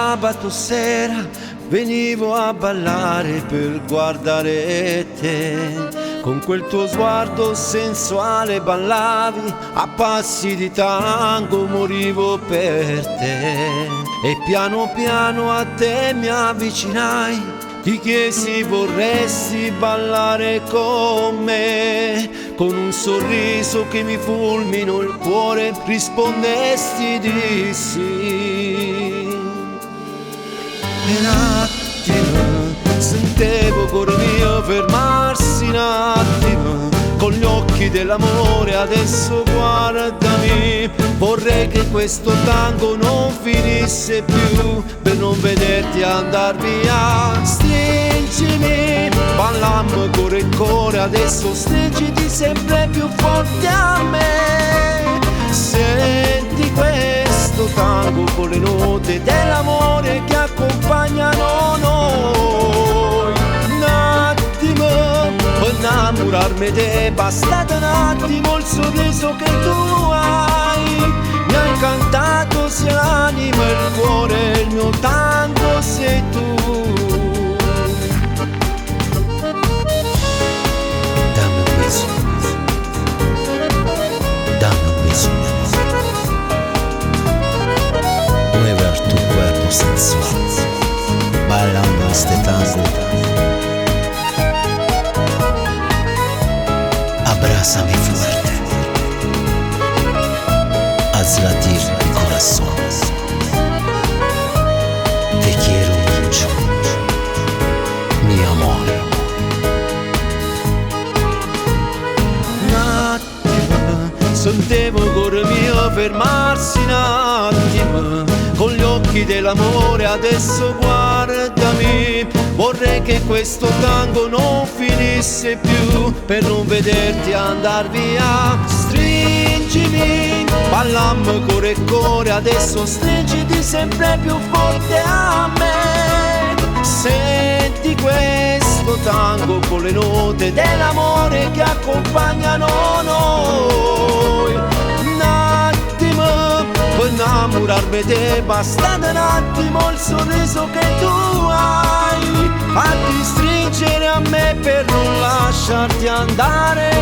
sabato sera venivo a ballare per guardare te. Con quel tuo sguardo sensuale ballavi a passi di tango, morivo per te. E piano piano a te mi avvicinai, ti chiesi vorresti ballare con me. Con un sorriso che mi fulminò il cuore rispondesti di sì. E un attimo sentivo cuore mio fermarsi un attimo, con gli occhi dell'amore adesso guardami. Vorrei che questo tango non finisse più, per non vederti andar via. Stringimi, ballammo cuore e cuore, adesso stringiti sempre più forte a me. Senti questo tango con le note dell'amore che accompagnano noi. Un attimo per innamorarmi di te, bastate un attimo il sorriso che tu hai. Mi ha incantato sia l'anima e il cuore, il mio tango sei tu. Dammi un beso, dammi un beso, mueve tu cuerpo sensual, bailando este tango. Abrázame fuerte, haz latir mi corazón. Te quiero mucho, mi amor. Un attimo, sentivo il cuore mio fermarsi un attimo, con gli occhi dell'amore adesso guardami. Vorrei che questo tango non finisse più, per non vederti andar via. Stringimi, ballammo cuore e cuore, adesso stringiti sempre più forte a me. Senti questo tango con le note dell'amore che accompagnano noi. Un attimo per innamorarmi di te, bastate un attimo il sorriso che tu hai. Fatti stringere a me per non lasciarti andare.